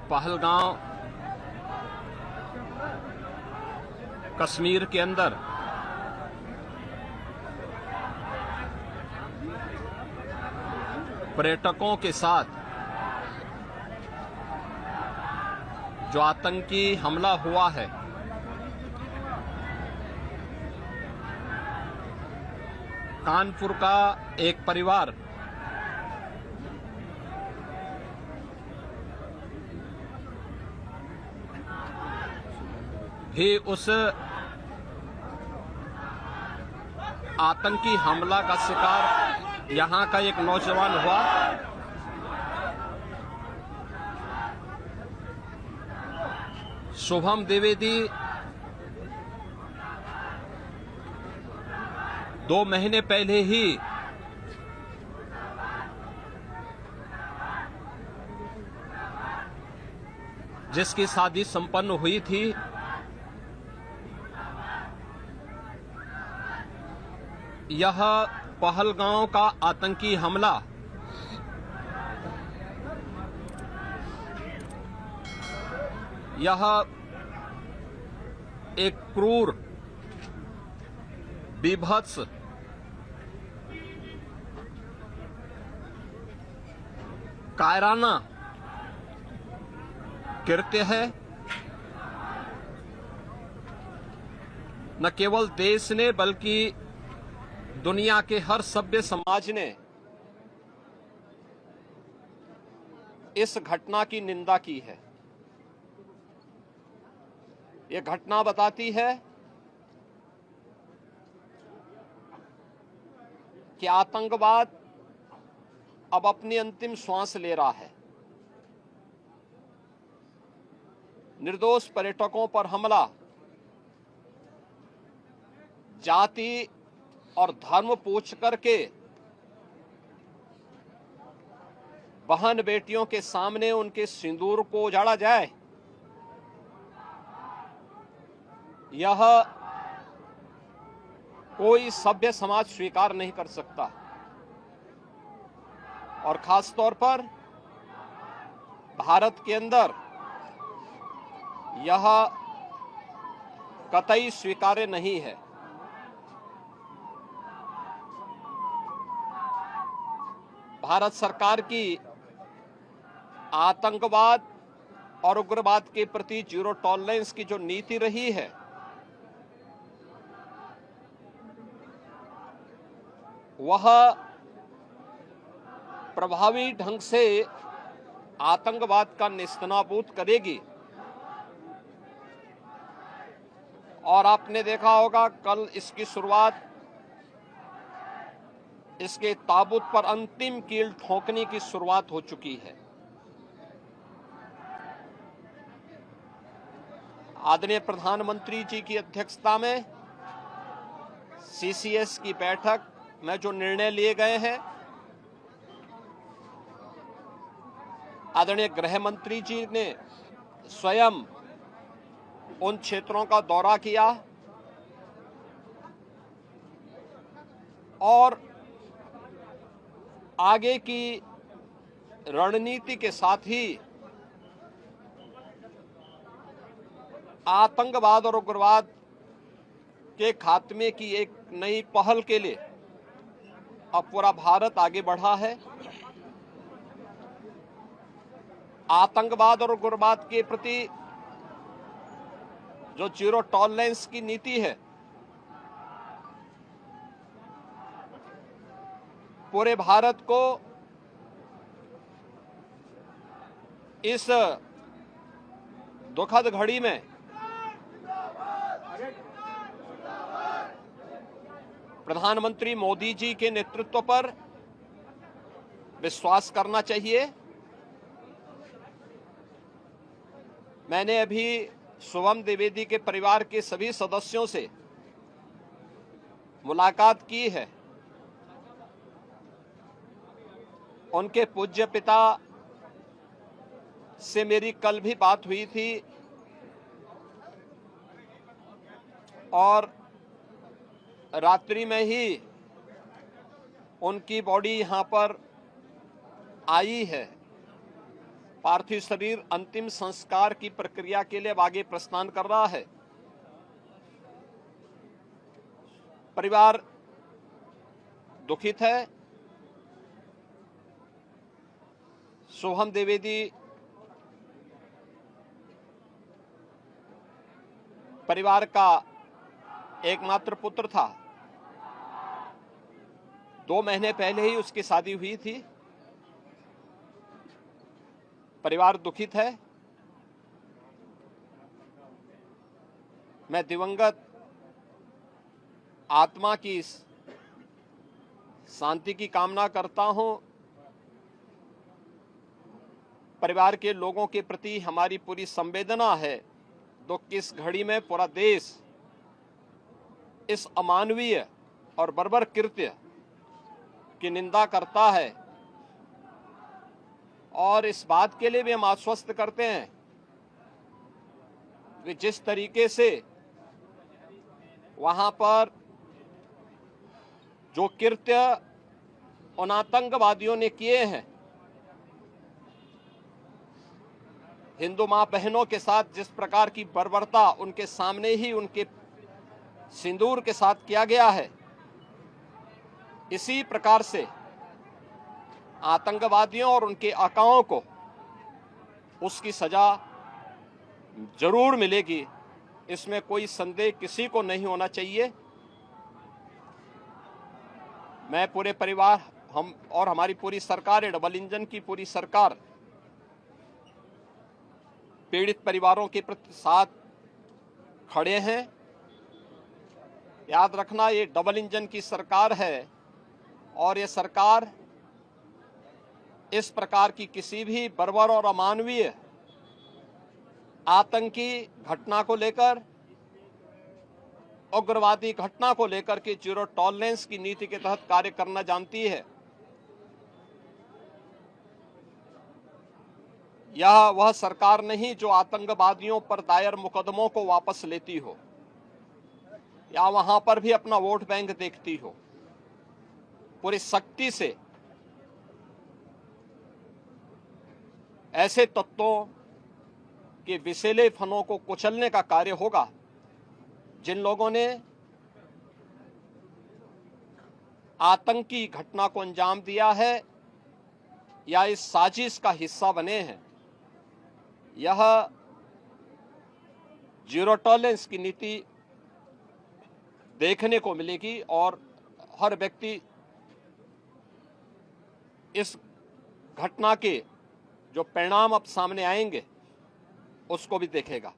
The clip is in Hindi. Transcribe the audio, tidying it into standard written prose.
पहलगांव कश्मीर के अंदर पर्यटकों के साथ जो आतंकी हमला हुआ है, कानपुर का एक परिवार भी उस आतंकी हमला का शिकार यहां का एक नौजवान हुआ। शुभम द्विवेदी 2 महीने पहले ही जिसकी शादी संपन्न हुई थी, यह पहलगांव का आतंकी हमला यह एक क्रूर, बीभत्स, कायराना कृत्य है। न केवल देश ने बल्कि दुनिया के हर सभ्य समाज ने इस घटना की निंदा की है। यह घटना बताती है कि आतंकवाद अब अपनी अंतिम श्वास ले रहा है। निर्दोष पर्यटकों पर हमला जाति और धर्म पूछ करके बहन बेटियों के सामने उनके सिंदूर को उजाड़ा जाए, यह कोई सभ्य समाज स्वीकार नहीं कर सकता। और खास तौर पर भारत के अंदर यह कतई स्वीकार्य नहीं है। भारत सरकार की आतंकवाद और उग्रवाद के प्रति जीरो टॉलरेंस की जो नीति रही है, वह प्रभावी ढंग से आतंकवाद का नेस्तनाबूद करेगी। और आपने देखा होगा, कल इसकी शुरुआत, इसके ताबूत पर अंतिम कील ठोकने की शुरुआत हो चुकी है। आदरणीय प्रधानमंत्री जी की अध्यक्षता में सीसीएस की बैठक में जो निर्णय लिए गए हैं, आदरणीय गृह मंत्री जी ने स्वयं उन क्षेत्रों का दौरा किया और आगे की रणनीति के साथ ही आतंकवाद और उग्रवाद के खात्मे की एक नई पहल के लिए अब पूरा भारत आगे बढ़ा है। आतंकवाद और उग्रवाद के प्रति जो जीरो टॉलरेंस की नीति है, पूरे भारत को इस दुखद घड़ी में प्रधानमंत्री मोदी जी के नेतृत्व पर विश्वास करना चाहिए। मैंने अभी शुभम द्विवेदी के परिवार के सभी सदस्यों से मुलाकात की है। उनके पूज्य पिता से मेरी कल भी बात हुई थी और रात्रि में ही उनकी बॉडी यहां पर आई है। पार्थिव शरीर अंतिम संस्कार की प्रक्रिया के लिए अब आगे प्रस्थान कर रहा है। परिवार दुखित है। सोहम द्विवेदी परिवार का एकमात्र पुत्र था। 2 महीने पहले ही उसकी शादी हुई थी। परिवार दुखित है। मैं दिवंगत आत्मा की शांति की कामना करता हूं। परिवार के लोगों के प्रति हमारी पूरी संवेदना है। दुख की इस घड़ी में पूरा देश इस अमानवीय और बर्बर कृत्य की निंदा करता है और इस बात के लिए भी हम आश्वस्त करते हैं कि जिस तरीके से वहां पर जो कृत्य उन आतंकवादियों ने किए हैं, हिंदू मां बहनों के साथ जिस प्रकार की बर्बरता उनके सामने ही उनके सिंदूर के साथ किया गया है, इसी प्रकार से आतंकवादियों और उनके आकाओं को उसकी सजा जरूर मिलेगी। इसमें कोई संदेह किसी को नहीं होना चाहिए। मैं पूरे परिवार, हम और हमारी पूरी सरकार, डबल इंजन की पूरी सरकार पीड़ित परिवारों के प्रति साथ खड़े हैं। याद रखना, ये डबल इंजन की सरकार है और ये सरकार इस प्रकार की किसी भी बर्बर और अमानवीय आतंकी घटना को लेकर, उग्रवादी घटना को लेकर के जीरो टॉलरेंस की नीति के तहत कार्य करना जानती है। यह वह सरकार नहीं जो आतंकवादियों पर दायर मुकदमों को वापस लेती हो या वहां पर भी अपना वोट बैंक देखती हो। पूरी सख्ती से ऐसे तत्वों के विषैले फनों को कुचलने का कार्य होगा जिन लोगों ने आतंकी घटना को अंजाम दिया है या इस साजिश का हिस्सा बने हैं। यह जीरो टॉलरेंस की नीति देखने को मिलेगी और हर व्यक्ति इस घटना के जो परिणाम अब सामने आएंगे उसको भी देखेगा।